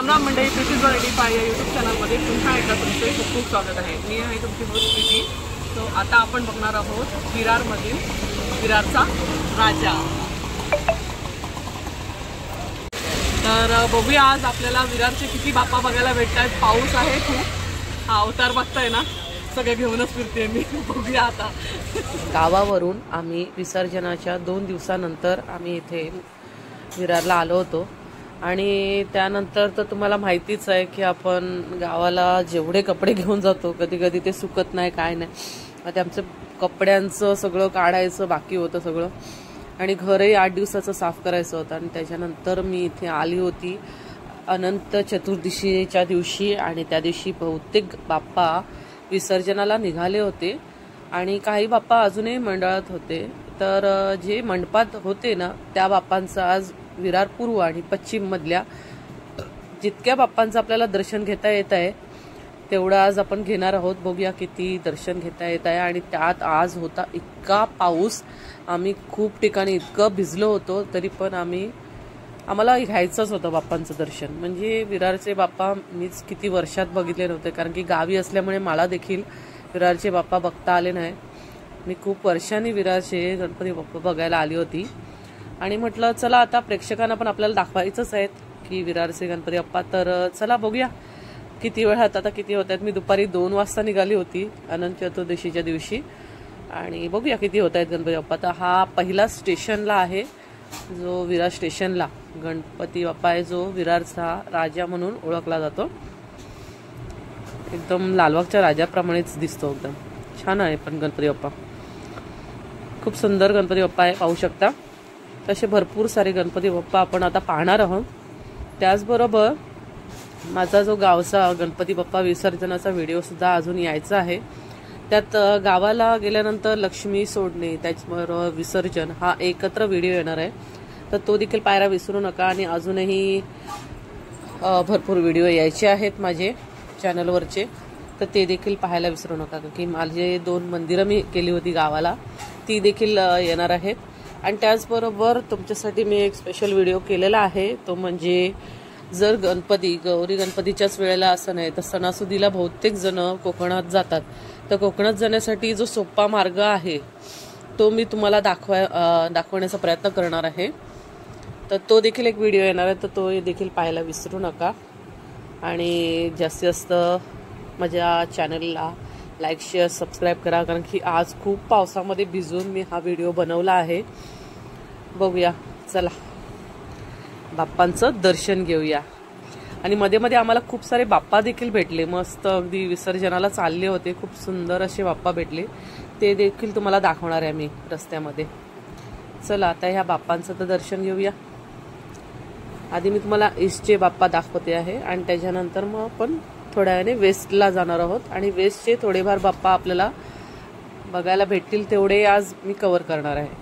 राम मंडळी, प्रीतीज व्हरायटी पाय या यूट्यूब चॅनलमध्ये पुन्हा एकदा तुमचे खूप खूप स्वागत आहे। मी आहे तुमची होस्ट प्रीती। तो आता आपण बघणार आहोत विरारमधील विरारचा राजा। तर बघूया आज आपल्याला विरारचे किती बाप्पा बघायला भेटतात। पाऊस आहे खूप, हा अवतार बघताय ना, सगळे घेऊनच फिरते मी। बघूया आता गावावरून आम्ही विसर्जनाच्या 2 दिवसानंतर आम्ही इथे विरारला आलो होतो आणि त्यानंतर तर तुम्हाला माहितीच आहे की आपण गावाला जेवढे कपडे घेऊन जातो कधी कधी ते सुकत नाही, काय नाही। आता आमचं कपड्यांचं सगळं काढायचं बाकी होतं सगळं, आणि घरही 8 दिवसाचं साफ करायचं होतं। आणि त्याच्यानंतर मी इथे आली होती अनंत चतुर्दशीच्या दिवशी, आणि त्या दिवशी बहुतेक बाप्पा विसर्जनाला निघाले होते आणि काही बाप्पा अजूनही मंडळात होते। तर जे मंडपात होते ना त्या बाप्पांचं आज विरार पूर्व आणि पश्चिम मधल्या जितक्या बाप्पांचं आपल्याला दर्शन घेता येत आहे तेवढं आज आपण घेणार आहोत। बघूया किती दर्शन घेता येत आहे। आणि त्यात आज होता इतका पाऊस, आम्ही खूप ठिकाणी इतकं भिजलो होतो, तरी पण आम्हाला घ्यायचंच होतं बाप्पांचं दर्शन। म्हणजे विरारचे बाप्पा मीच किती वर्षात बघितले नव्हते, कारण की गावी असल्यामुळे मला देखील विरारचे बाप्पा बघता आले नाही। मी खूप वर्षांनी विरारचे गणपती बाप्पा बघायला आली होती आणि म्हटलं चला आता प्रेक्षकांना पण आपल्याला दाखवायचंच आहेत की विरारचे गणपती बाप्पा। तर चला बघूया किती वेळात आता किती होत आहेत। मी दुपारी 2 वाजता निघाली होती अनंत चतुर्दशीच्या दिवशी, आणि बघूया किती होत आहेत गणपती बाप्पा। तर हा पहिला स्टेशनला आहे जो विरार स्टेशनला गणपती बाप्पा आहे, जो विरारचा राजा म्हणून ओळखला जातो। एकदम लालबागच्या राजाप्रमाणेच दिसतो, एकदम छान आहे पण गणपती बाप्पा, खूप सुंदर गणपती बाप्पा आहे, पाहू शकता। तसे भरपूर सारे गणपती बाप्पा आपण आता पाहणार आहोत। त्याचबरोबर माझा जो गावचा गणपती बाप्पा विसर्जनाचा व्हिडिओ सुद्धा अजून यायचा आहे। त्यात गावाला गेल्यानंतर लक्ष्मी सोडणे त्याचबरोबर विसर्जन हा एकत्र व्हिडिओ येणार आहे, तर तो देखील पाहायला विसरू नका। आणि अजूनही भरपूर व्हिडिओ यायचे आहेत माझे चॅनलवरचे, तर ते देखील पाहायला विसरू नका, की माझे 2 मंदिरं मी केली होती गावाला, ती देखील येणार आहेत। आणि त्याचबरोबर तुमच्यासाठी मी एक स्पेशल व्हिडिओ केलेला आहे, तो म्हणजे जर गौरी गणपतीच्याच वेळेला असं नाही तर सणासुदीला बहुतेक जण कोकणात जातात, तर कोकणात जाण्यासाठी जो सोपा मार्ग आहे तो मी तुम्हाला दाखवण्याचा प्रयत्न करणार आहे। तर तो देखील एक व्हिडिओ येणार आहे, तर तो देखील पाहायला विसरू नका। आणि जास्तीत जास्त माझ्या चॅनलला लाईक शेअर सबस्क्राईब करा, कारण की आज खूप पावसामध्ये भिजून मी हा व्हिडिओ बनवला आहे। बघूया चला बाप्पांचं दर्शन घेऊया। आणि मध्ये मध्ये आम्हाला खूप सारे बाप्पा देखील भेटले, मस्त अगदी विसर्जनाला चालले होते, खूप सुंदर असे बाप्पा भेटले, ते देखील तुम्हाला दाखवणार आहे मी रस्त्यामध्ये। चला आता ह्या बाप्पांचं तर दर्शन घेऊया। आधी मी तुम्हाला ईस्टचे बाप्पा दाखवते आहे आणि त्याच्यानंतर मग आपण थोड्या वेळाने वेस्टला जाणार आहोत, आणि वेस्टचे थोडेफार बाप्पा आपल्याला बघायला भेटतील तेवढे आज मी कव्हर करणार आहे।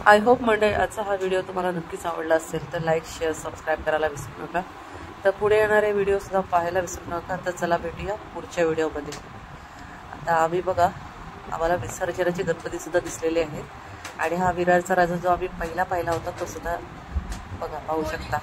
आय होप मंडळी आजचा हा व्हिडिओ तुम्हाला नक्कीच आवडला असेल तर लाईक शेअर सबस्क्राईब करायला विसरू नका. तर पुढे येणारे व्हिडिओसुद्धा पाहायला विसरू नका. तर चला भेटूया पुढच्या व्हिडिओमध्ये. आता आम्ही बघा आम्हाला विसर्जनाचे गणपतीसुद्धा दिसलेले आहेत आणि हा विरारचा राजा जो आम्ही पहिला पाहिला होता तो सुद्धा बघा पाहू शकता.